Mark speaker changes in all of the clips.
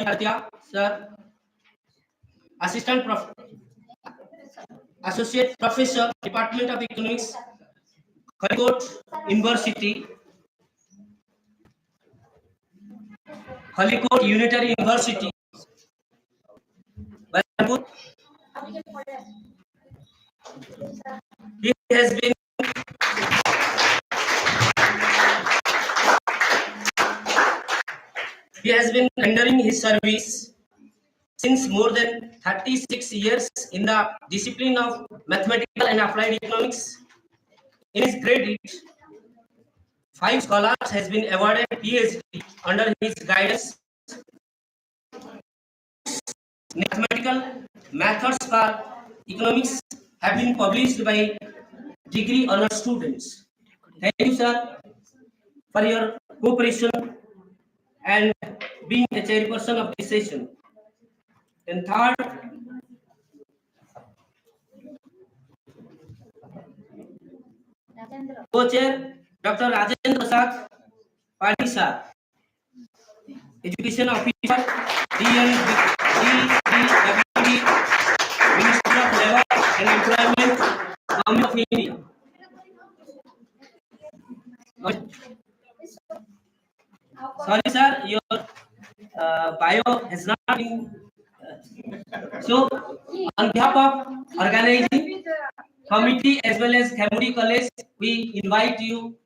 Speaker 1: Bhartia, sir, Assistant Prof, Associate Professor, Department of Economics, Harikot University, Harikot Unitary University, Berhampur. He has been rendering his service since more than 36 years in the discipline of mathematical and applied economics. In his credit, 5 scholars has been awarded PhD under his guidance. Mathematical methods for economics have been published by degree honor students. Thank you, sir, for your cooperation and being the chairperson of this session. And third, co-chair Dr. Rajendra Prasad Padi sir, Education Officer, DWD, Minister of Labor and Employment, Government of India. Sorry, sir, your bio has not been. So, on behalf of organizing committee as well as Khamudi College, we invite you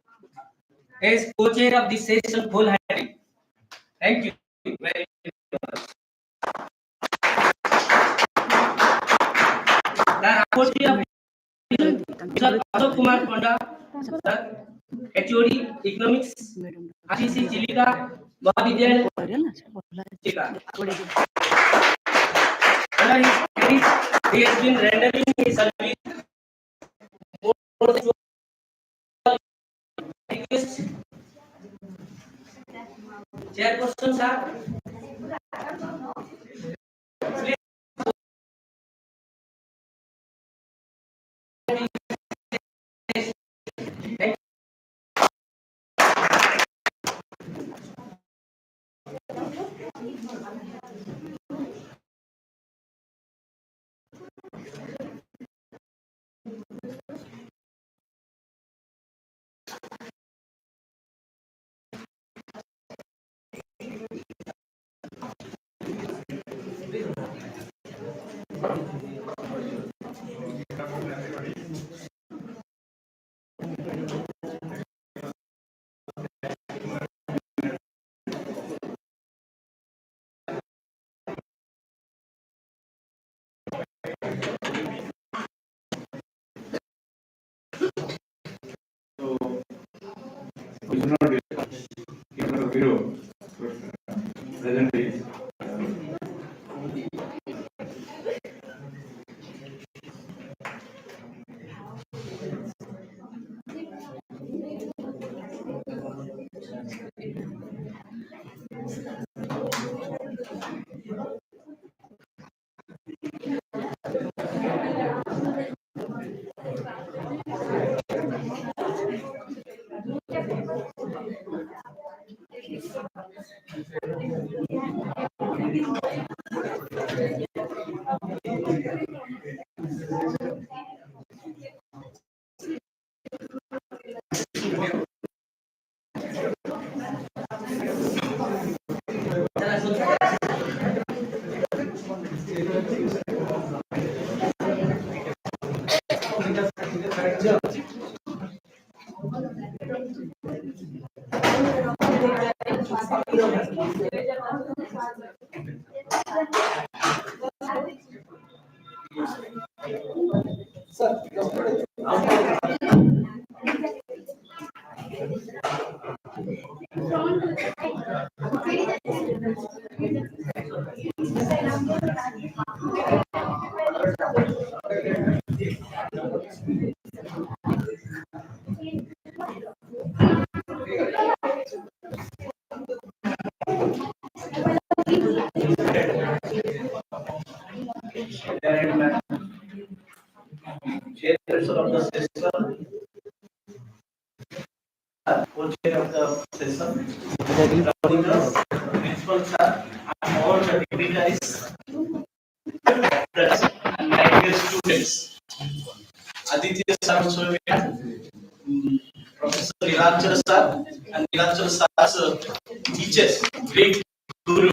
Speaker 1: as co-chair of this session wholeheartedly. Thank you very much. Sir Ashok Kumar Panda, sir, HOD Economics, ICC Chilika, Mahavidyalaya Chilika. Under his credit, he has been rendering his service more than 12 request. Chairperson, sir.
Speaker 2: We should not give a video presently. Chairperson of the session, co-chair of the session, principal sir, and all
Speaker 3: the dignitaries, and my dear students. Aditya sir also we had, Professor Nilanchal sir and Nilanchal sir's teachers, great guru.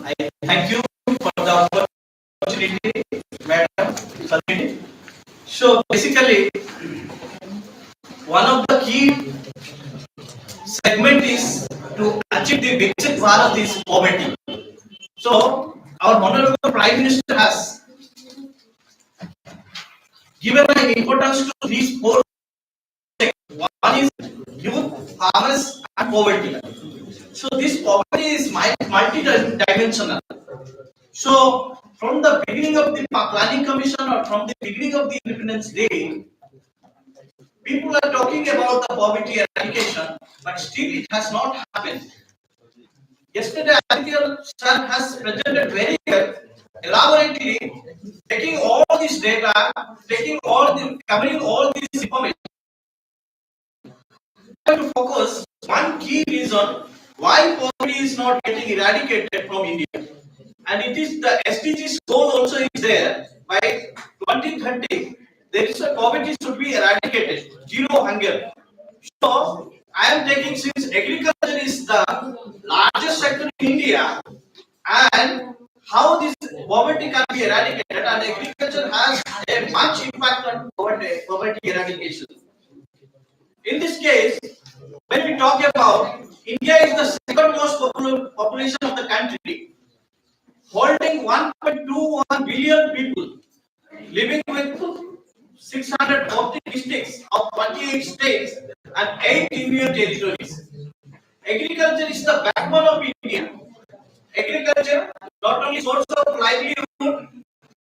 Speaker 3: I thank you for the opportunity, madam, for me. So basically, one of the key segment is to achieve the Viksit Bharat is poverty. So our honorable Prime Minister has given an importance to these four sectors. One is youth, farmers, and poverty. So this poverty is multi-dimensional. So from the beginning of the planning commission or from the beginning of the Independence Day, people are talking about the poverty eradication, but still it has not happened. Yesterday, Aditya sir has presented very well, elaborately, taking all this data, covering all this information to focus one key reason why poverty is not getting eradicated from India. And it is the SDGs goal also is there by 2030. There is a poverty should be eradicated, zero hunger. So I am taking since agriculture is the largest sector in India and how this poverty can be eradicated and agriculture has a much impact on poverty eradication. In this case, when we talk about India is the second most population of the country, holding 1.21 billion people, living with 640 districts of 28 states and 8 union territories. Agriculture is the backbone of India. Agriculture not only source of livelihood,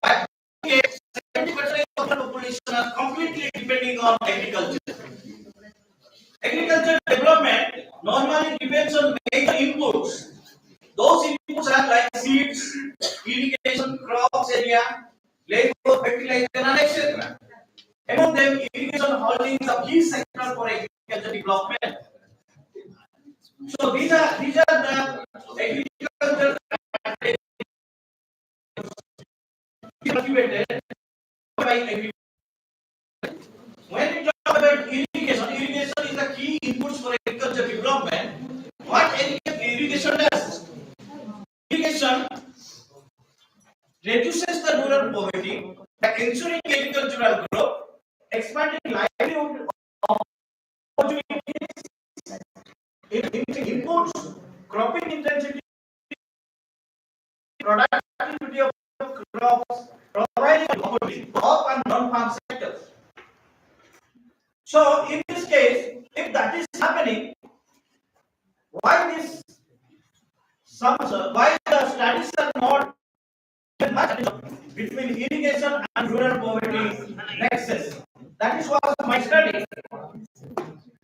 Speaker 3: but 70% of the population are completely depending on agriculture. Agriculture development normally depends on major inputs. Those inputs are like seeds, irrigation, crops area, labor, fertilizer, and etc. Among them, irrigation holding the key sector for agriculture development. So these are the agriculture cultivated by agriculture. When we talk about irrigation, irrigation is the key inputs for agriculture development. What irrigation does? Irrigation reduces the rural poverty by ensuring agricultural growth, expanding livelihood opportunities, inputs, cropping intensity, productivity of crops, providing opportunities, crop and non-farm sectors. So in this case, if that is happening, why this why the studies are not much between irrigation and rural poverty nexus? That is was my study.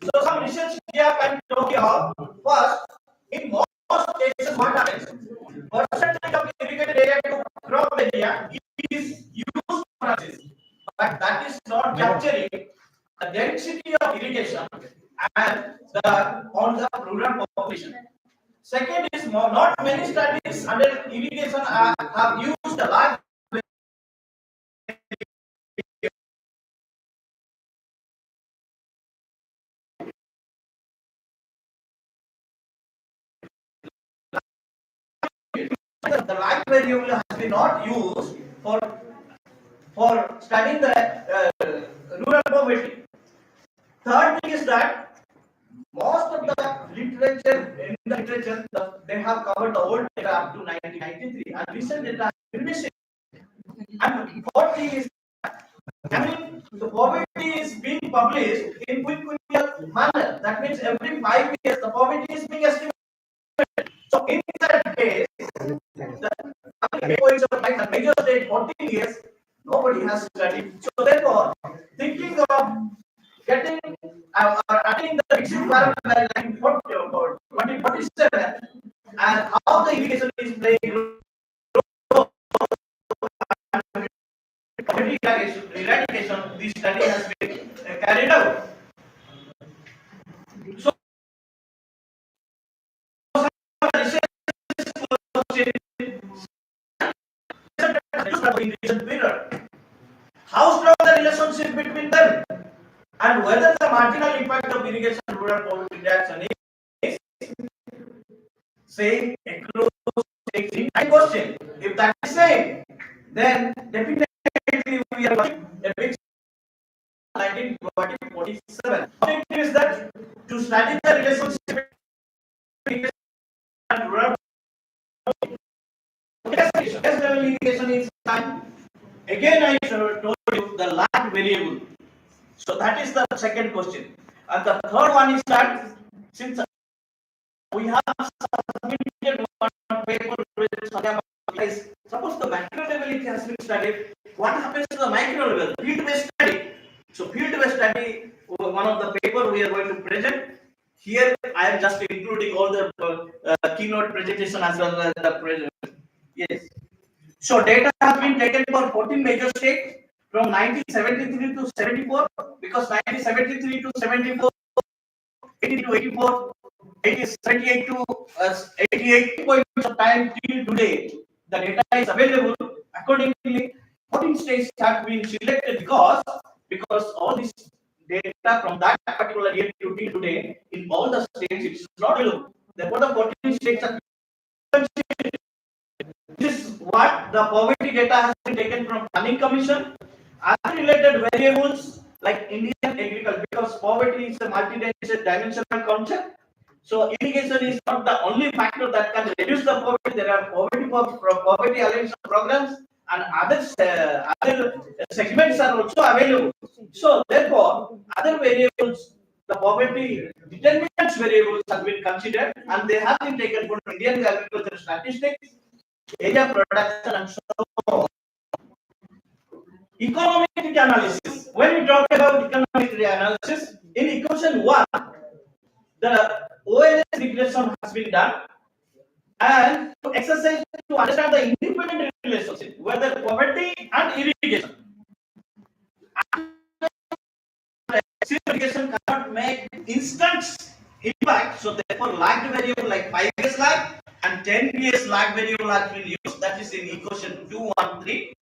Speaker 3: So some research here can talk about first in most cases what happens? Percentage of irrigated area to crop area is used for this, but that is not capturing the density of irrigation and the on the rural population. Second is not many studies under irrigation have used the large the light variable has been not used for studying the rural poverty. Third thing is that most of the literature they have covered the old data up to 1993 and recent data has been missing. And fourth thing is the poverty is being published in quick manner. That means every 5 years the poverty is being estimated. So in that case, the points of like a major state 14 years, nobody has studied. So therefore, thinking of getting or attaining the Viksit Bharat by 2047 and how the irrigation is playing role eradication, this study has been carried out. So recession closed in recent period. How strong the relationship between them, and whether the marginal impact of irrigation rural poverty reduction is same across states in my question. If that is same, then definitely we are a big 1947. Objective is that to study the relationship between and rural irrigation is time. Again, I told you the lag variable. So that is the second question. And the third one is that since we have submitted one paper with suppose the macro level it has been studied, what happens to the micro level? Field-based study. So field-based study, one of the paper we are going to present. Here I am just including all the keynote presentation as well as the present. Yes. So data has been taken for 14 major states from 1973 to 74, because 1973 to 74, 80 to 84, 78 to 88 points of time till today. The data is available. Accordingly, 14 states have been selected because all this data from that particular year to till today in all the states it is not available. Therefore, the 14 states are considered. This is what the poverty data has been taken from Planning Commission. Other related variables like Indian agriculture, because poverty is a multi-dimensional concept. So irrigation is not the only factor that can reduce the poverty. There are poverty alleviation programs and other segments are also available. So therefore, other variables, the poverty determinants variables have been considered and they have been taken from Indian agricultural statistics, area production, and so on. Econometric analysis. When we talk about econometric analysis, in equation 1, the OLS regression has been done, and to exercise to understand the independent relationship whether poverty and irrigation. Irrigation cannot make instant impact, so therefore lagged variable like 5 years lag and 10 years lag variable has been used. That is in equation 213.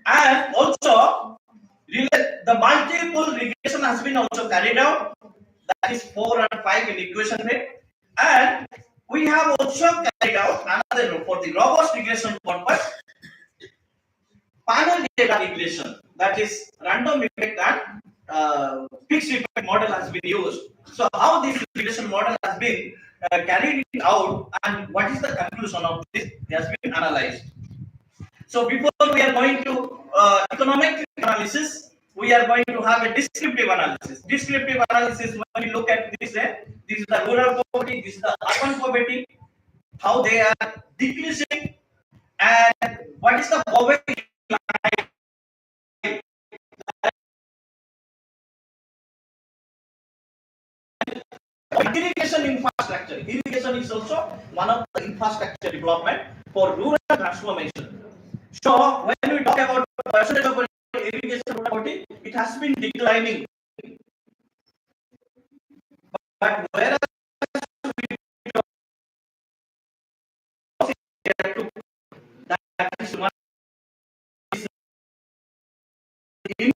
Speaker 3: And also the multiple regression has been also carried out, that is 4 and 5 in equation 3. And we have also carried out another for the robust regression purpose panel data regression, that is random effect and fixed effect model has been used. So how this regression model has been carried out and what is the conclusion of this has been analyzed. So before we are going to economic analysis, we are going to have a descriptive analysis. Descriptive analysis, when you look at this, this is the rural poverty, this is the urban poverty, how they are decreasing, and what is the poverty line. Irrigation infrastructure. Irrigation is also one of the infrastructure development for rural transformation. So when we talk about percentage of irrigation poverty, it has been declining. But whereas we talk that is one in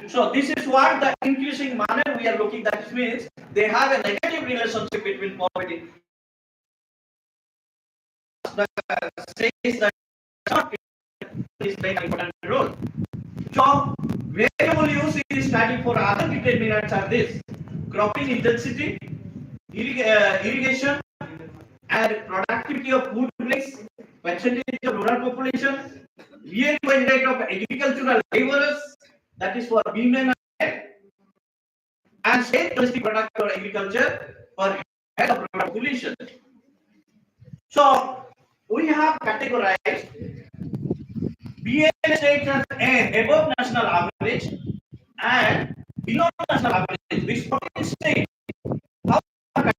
Speaker 3: so this is what the increasing manner we are looking. That means they have a negative relationship between poverty. The says that is playing an important role. So variable use is studied for other determinants are this: cropping intensity, irrigation, and productivity of food mix, percentage of rural population, real wage rate of agricultural laborers, that is for women and state domestic product for agriculture per head of rural population. So we have categorized BA states as above national average and below national average. Which state? How the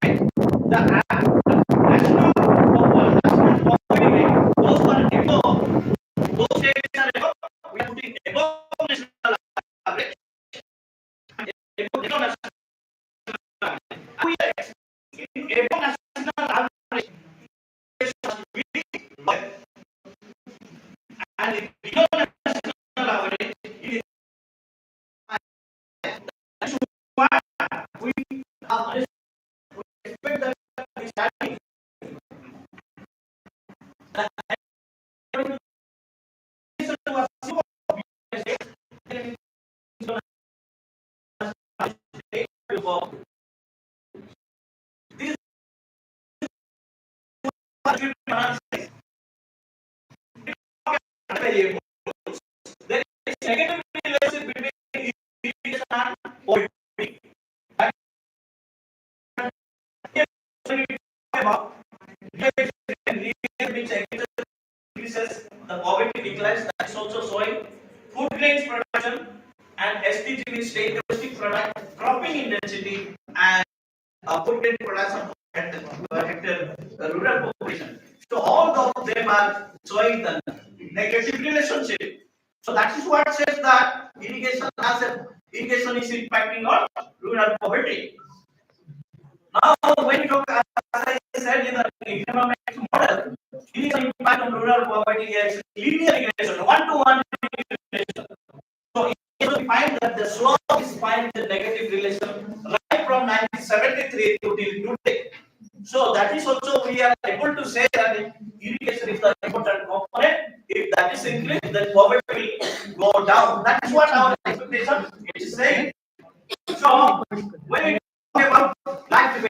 Speaker 3: national There is negative relationship between irrigation and poverty. About increases, the poverty declines. That is also showing food grains production and SDG means state domestic product, cropping intensity, and food grain production per hectare, rural population. So all of them are showing the negative relationship. So that is what says that irrigation is impacting on rural poverty. Now, when you talk, as I said in the economics model, irrigation impact on rural poverty is linear regression, one-to-one regression. So, we find that the slope is find the negative relation right from 1973 to till today. So that is also we are able to say that irrigation is the important component. If that is increased, then poverty will go down. That is what our expectation is saying. So when we talk about life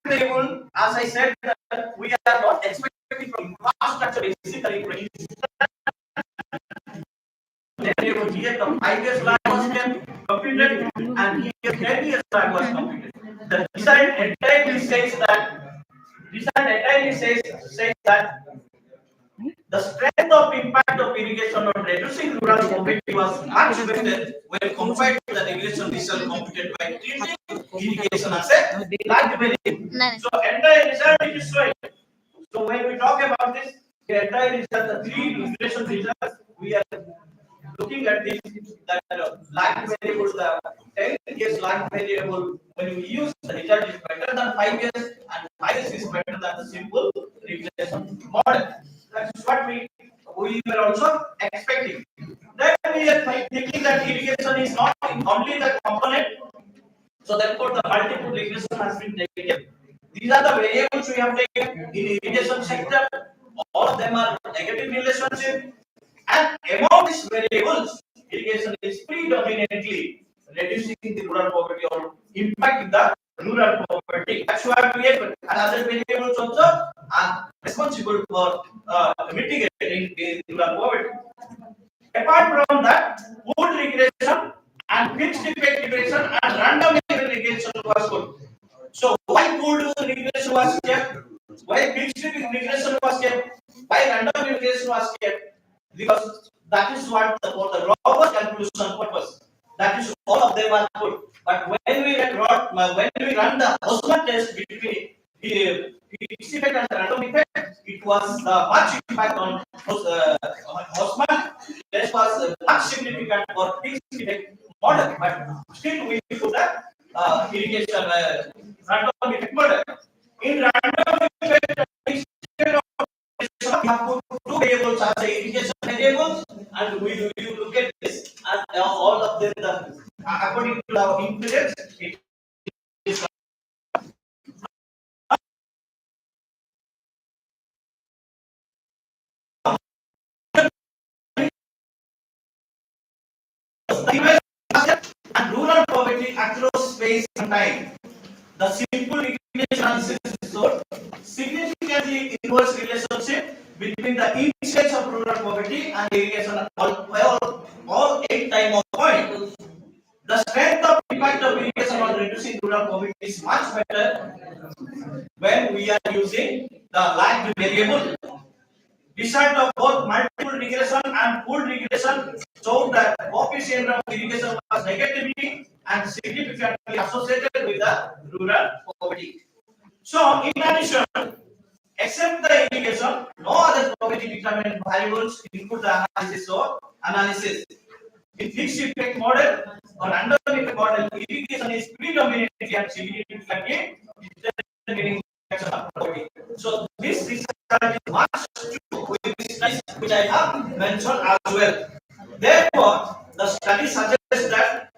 Speaker 3: variable, as I said, that we are not expecting from infrastructure basically. Here the 5 years lag was computed, and here 10 years lag was computed. The design entirely says that the strength of impact of irrigation on reducing rural poverty was much better when compared to the regulation result computed by treating irrigation as a lag variable. So entire result is right. So when we talk about this, the entire result, the three irrigation results, we are looking at this, that lag variable, the 10 years lag variable, when we use the result is better than 5 years, and 5 years is better than the simple regression model. That is what we were also expecting. Then we are thinking that irrigation is not only the component, so therefore the multiple regression has been taken. These are the variables we have taken in irrigation sector. All of them are negative relationship. And among these variables, irrigation is predominantly reducing the rural poverty or impacting the rural poverty. That's why we have other variables also are responsible for mitigating the rural poverty. Apart from that, food regression and fixed effect regression and random regression was good. So why food regression was kept? Why fixed regression was kept? Why random regression was kept? Because that is what for the robust conclusion purpose. That is all of them are good. But when we run the Hosmer test between the fixed effect and the random effect, it was much impact on Hosmer test was much significant for fixed effect model. But still we put the irrigation random effect model. In random effect, we have put two variables as the irrigation variables, and we look at this as all of them according to our impedance. It is and rural poverty across space and time. The simple irrigation analysis showed significantly inverse relationship between the incidence of rural poverty and irrigation all 8 time of point. The strength of impact of irrigation on reducing rural poverty is much better when we are using the lag variable. Result of both multiple regression and pooled regression showed that coefficient of irrigation was negatively and significantly associated with the rural poverty. So, in addition, except the irrigation, no other poverty determinant variables input the analysis. In fixed effect model or random effect model, irrigation is predominantly and significantly determining poverty. So, this result is much true with this study which I have mentioned as well. Therefore, the study suggests that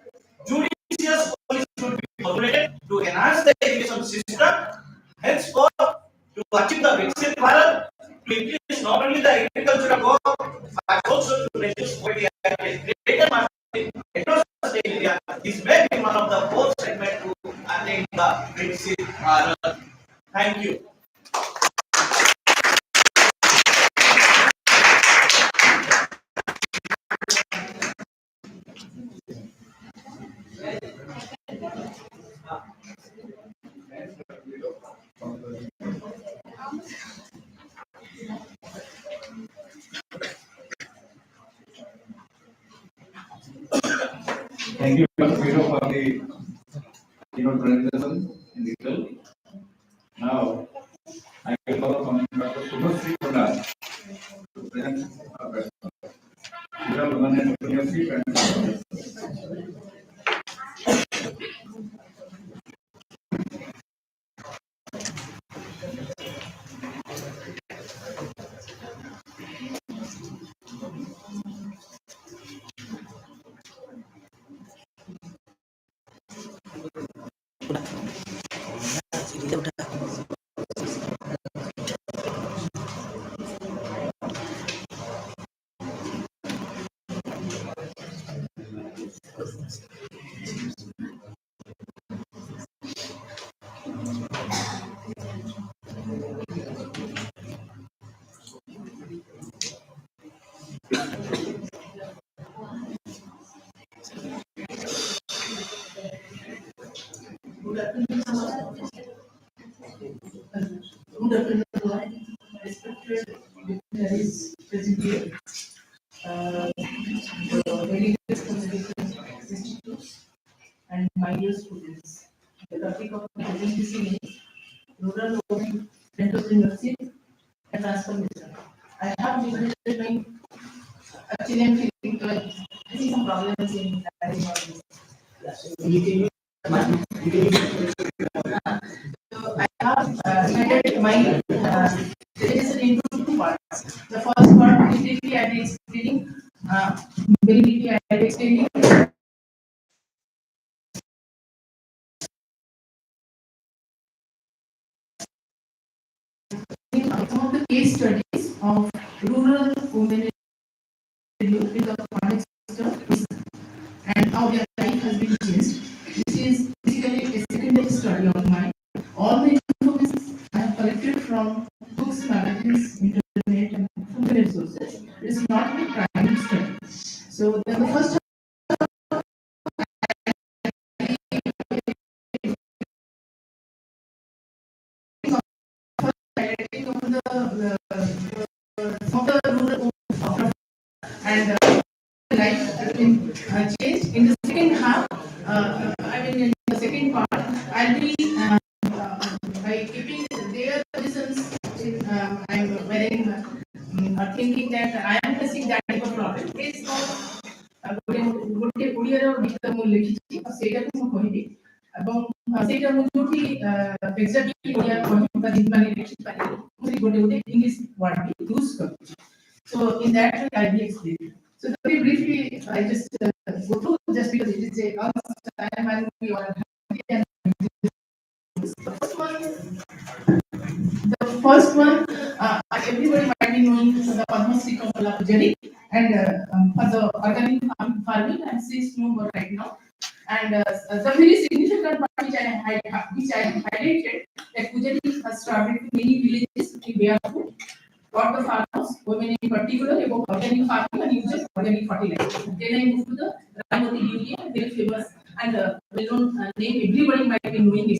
Speaker 3: judicious policy should be formulated to enhance the irrigation system, henceforth to achieve the Viksit Bharat
Speaker 2: Bureau for the presentation in detail. Now, I will call upon Dr. Subhasri Kunda to present her question. You have one and your seat and
Speaker 4: Good afternoon, respected dignitaries present here, the delegates from the different institutes, and my dear students. The topic of the presentation is rural women entrepreneurship and transformation. I have divided my actually I'm feeling like I see some problems in arranging all this. So I have divided my presentation into two parts. The first part is briefly I will explaining, very briefly I will explaining some of the case studies of rural women in the farming system and how their life has been changed. This is basically a secondary study of mine. All the information I have collected from books, magazines, internet, and from the resources. It is not a primary study. So then the first highlighting of the rural and life has been changed. In the second half, in the second part, I'll be by keeping their positions in, I'm wearing, thinking that I am facing that type of problem. It's not ଗୋଟେ ଓଡ଼ିଆର ଗୀତ ମୁଁ ଲେଖିଛି ସେଇଟାକୁ ମୁଁ କହିବି ଏବଂ ସେଇଟା ମୁଁ ଯୋଉଠି ଏକ୍ସାକ୍ଟଲି ଓଡ଼ିଆ କହିବା ମାନେ ଲେଖିପାରିବି ମୁଁ ସେଇ ଗୋଟେ ଗୋଟେ ଇଂଲିଶ ୱାର୍ଡ ବି ୟୁଜ୍ କରୁଛି. So in that way I'll be explaining. So very briefly I just go through just because it is a time and we all have the first one, everybody might be knowing the Padma Shri Kamala Pujari and for the organic farming and she's no more right now. And the very significant part which I highlighted that Pujari has traveled to many villages in Barefoot, taught the farmers, women in particular, about organic farming and uses organic fertilizer. Then I moved to the Ramoti Urea, very famous and well-known name everybody might be knowing this.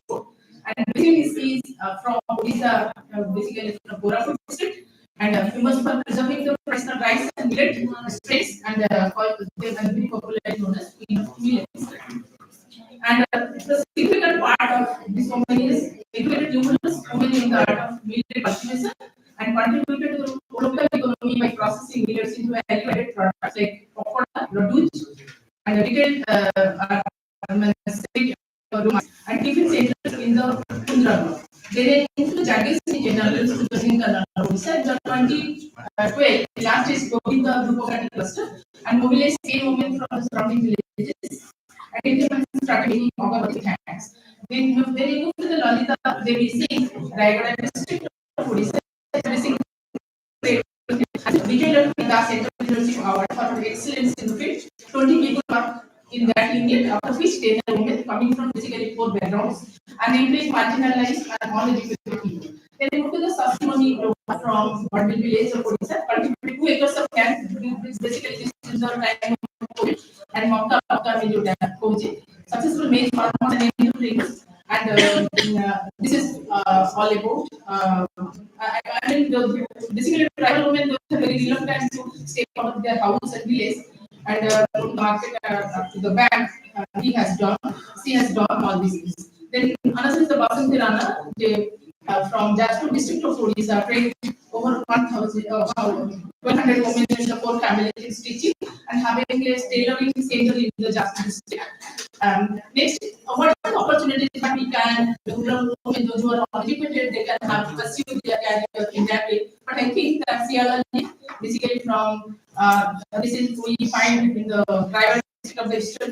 Speaker 4: And basically she is from Odisha, basically from Koraput district, and famous for preserving the traditional rice and millet states, and very popularly known as Queen of Millets. And the significant part of this woman is educated numerous women in the art of millet cultivation and contributed to the local economy by processing millets into value-added products like pakoda, laddu, and retail and tiffin centers in the Kundra block. They moved to Jagis in general to the Odisha in the 2012. Last is Govinda Drupakati cluster and mobilized 10 women from the surrounding villages and implemented started making Agarbatti hands. They moved to the Lalita Devi Singh, Raigada district of Odisha, receiving Vijay Lakshmi Das Entrepreneurship Award for excellence in the field. 20 people are in that lineage, after which 10 are women coming from basically poor backgrounds and employed marginalized and uneducated people. Then they moved to the Sasmoni from Bandil village of Odisha, cultivated 2 acres of land, basically this is the time of COVID, and Mokta Koji, successful maize farmers and entrepreneurs. And this is all about. Basically, tribal women were very reluctant to stay out of their house and village. and market the bank he has done, she has done all these things. Then another is the Basanti Rana, from Jashpur district of Odisha, trained over 1,100 women in the four family stitching and having a tailoring center in the Jashpur district. Next, what are the opportunities that we can, the rural women, those who are educated, they can have pursue their career in that way. But I think that CLL basically from this is we find in the private district of the Eastern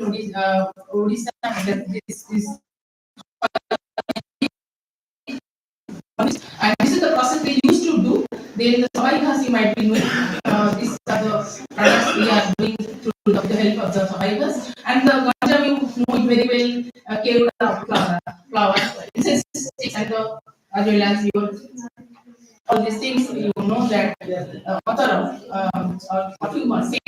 Speaker 4: Odisha, that this is and this is the process they used to do. Then the Sahayikas you might be knowing, these are the products we are doing through the help of the Sahayikas. And the ganja you know it very well, Kerala flower, incense sticks and as well as your all these things you know that author of what you must say.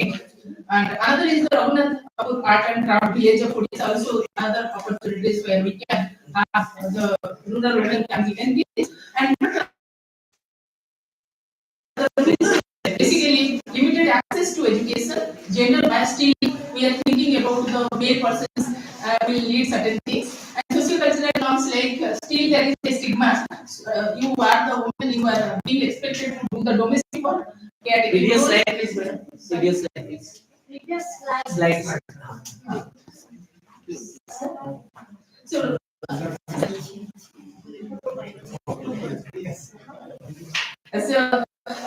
Speaker 4: And another is the Raghunath Art and Craft Village of Odisha, also other opportunities where we can have the rural women can be engaged. And basically limited access to education, gender bias, still we are thinking about the male persons will lead certain things. And sociocultural norms like still there is a stigma. You are the woman, you are being expected to do the domestic work.
Speaker 1: Video slide, please, madam. Video slide, please. Slide.
Speaker 4: So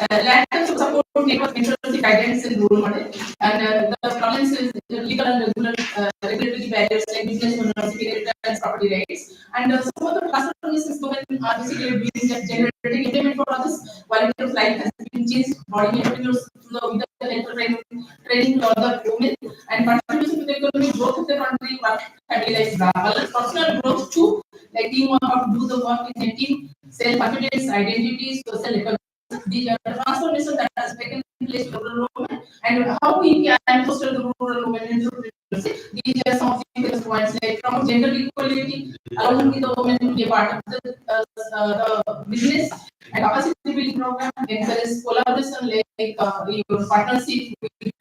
Speaker 4: lack of support network mentorship guidance in rural model, and the problems is legal and regulatory barriers like business ownership and property rights, and some of the transformations movement are basically being generating implement for others. Quality of life has been changed, body entrepreneurs with the training to other women, and contribution to the economic growth of the country, work, family life balance, personal growth too, like teamwork, how to do the work in a team, self-confidence, identity, social economy. The transformation that has taken place in rural women and how we can foster the rural women entrepreneurship. These are some of the points like from gender equality, allowing the women to be a part of the business and capacity building program, encourage collaboration like your partnership with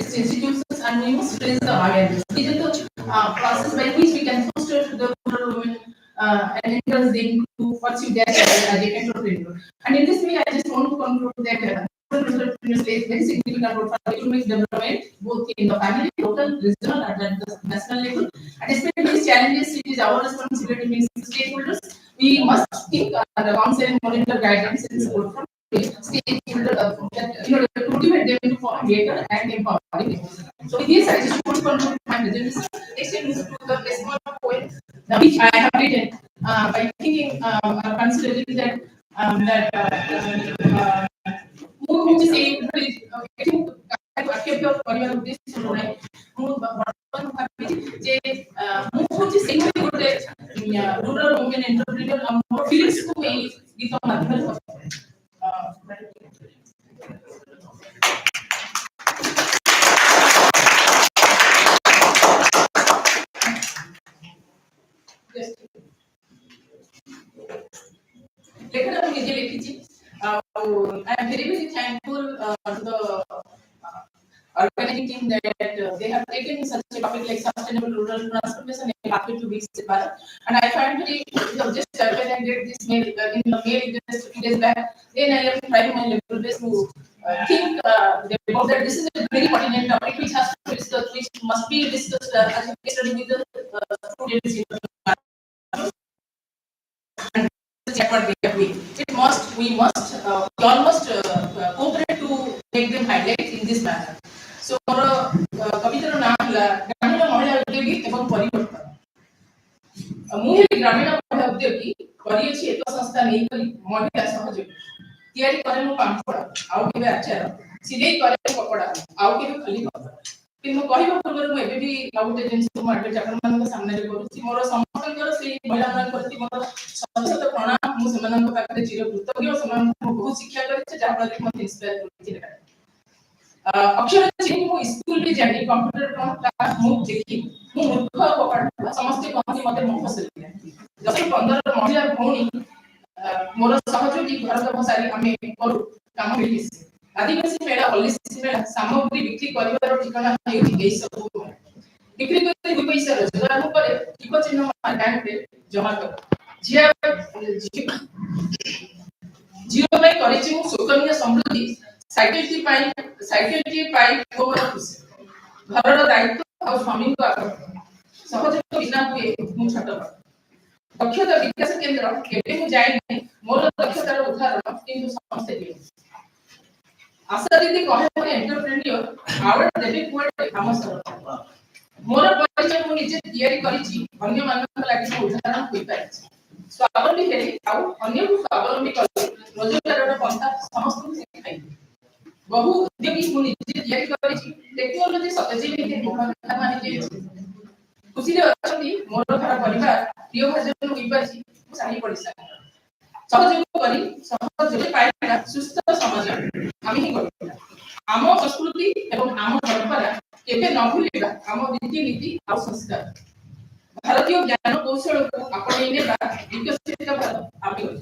Speaker 4: institutions, and we must raise the awareness. These are the process by which we can foster the rural women and encourage them to pursue their career as an entrepreneur. And in this way, I just want to conclude that rural entrepreneurs play very significant role for economic development, both in the family, local, regional, and at the national level. And despite these challenges, it is our responsibility as stakeholders. We must think the council and monitor guidance and support from stakeholders to motivate them to form greater and empowering. So with this, I just want to conclude my presentation. Next, I move to the small poem which I have written by thinking, considering that who say rural women entrepreneur feels to me I am very, very thankful to the organizing team that they have taken such a topic like sustainable rural transformation and pathway to Viksit Bharat. And I find very, just when I get this mail in the mail just 2 days back, then I am trying my level best to think about that this is a very pertinent topic which has to be discussed, which must be discussed as a case study with the students. We all must cooperate to make them highlight in this manner. So, कवितार नाम ग्रामीण महिला उद्योगी एवं परिवर्तन मुझे ग्रामीण महिला उद्योगी परियछि एक संस्था नहीं करी महिला सहयोग तैयारी करे मु पांपड़ आउ केबे आचार सिलाई करे कपड़ा आउ केबे खाली कपड़ा किंतु कहबा पूर्व मु एबे भी आउटे जिंस मु आटे चाकन मान सामने रे करूछि मोर समस्तकर से महिला मान प्रति मोर शत प्रणाम मु समान पाखरे चिर कृतज्ञ समान बहुत शिक्षा करिছে जा फल मु इंस्पायर करिछि अक्षर चिन्ह मु स्कूल भी जानी कंप्यूटर क्लास मु देखि मु मूर्ख पकड़ समस्त कहति मते मफसल 10-15 महिला भौणी मोर सहयोगी घर व्यवसायी हमें करू काम मिलिस आदिवासी मेला हॉलिस्टिक मेला सामग्री बिक्री करिवार ठिकाना हेउछि एई सब बिक्री करते 2 पैसा रोजगार करे टिप चिन्ह बैंक रे जमा कर जियो में करिछि मु Sukanya Samriddhi cycle T pi मोर खुशी घरर दायित्व आ स्वामी को सहयोग बिना हुए मु छोट दक्षता विकास केंद्र केबे मु जाई नहीं मोर दक्षतार उदाहरण किंतु समस्ते दियो आशा दीदी कहे मोर एंटरप्रेन्योर आवार्ड देबे कुआडे हम सरकार मोर परिचय मु निजे तैयारी करिछि अन्य मानक लागि उदाहरण होई पारिछि स्वावलंबी हेली आउ अन्य को स्वावलंबी कर रोजगारर पंथा समस्त सिखाई बहु उद्योगी मु निजे तैयारी करिछि टेक्नोलॉजी सतेजी के मोहन माने जे खुशी रे अछंती मोर घर परिवार प्रिय भाजन होई पारिछि साही पड़िसा सहयोग करी सहयोग पाइला सुस्थ समाज आमी ही करू आम संस्कृति एवं आम परंपरा केबे न भूलिबा आम रीति नीति आ संस्कार भारतीय ज्ञान कौशल को अपने नेबा विकसित भारत आमी करू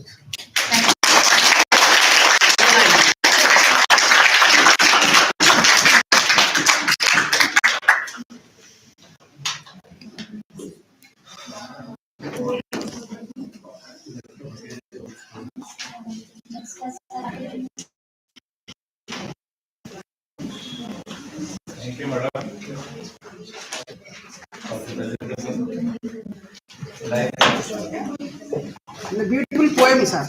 Speaker 2: Thank you, madam.
Speaker 5: Beautiful poem, sir.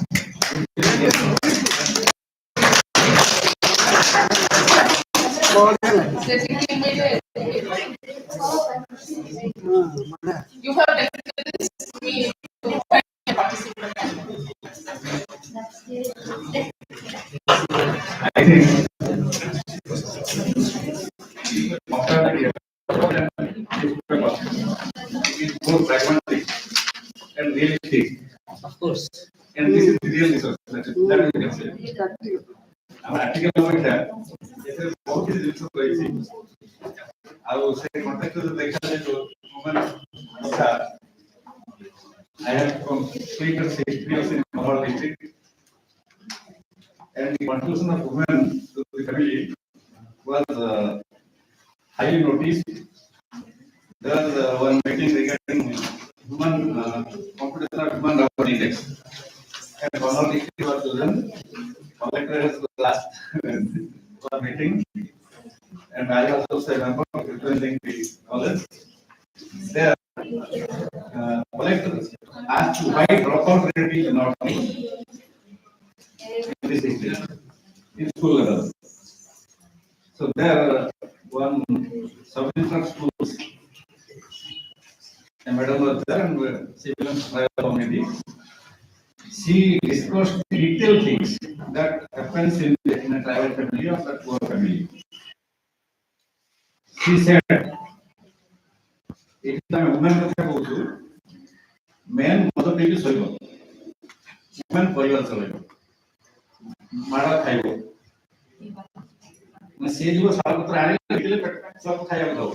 Speaker 4: You have this me to participate.
Speaker 2: I think after that, is more pragmatic and realistic,
Speaker 1: Of course.
Speaker 2: and this is the real resource. That we can say. Our article about that, this is बहुत ही दिलचस्प रही थी। अब उसे contact तो देखा जाए तो women अच्छा I have completed history of our district, and the contribution of women to the family was highly noticed. There was one meeting regarding human computational human development index, and one of the issues was chosen. Collector has last one meeting, and I was also a member of representing the college. There, collectors asked why dropout rate is not in this district, in school level. So there, one sub-district schools, a madam was there, and she belongs to the community. She discussed detailed things that happens in a tribal family or that poor family. She said, if the woman man mother baby soibo, woman परिवार चलेगा, मारा खाइबो, मैं से जीव साल पुत्र आने के लिए सब खाया बताओ।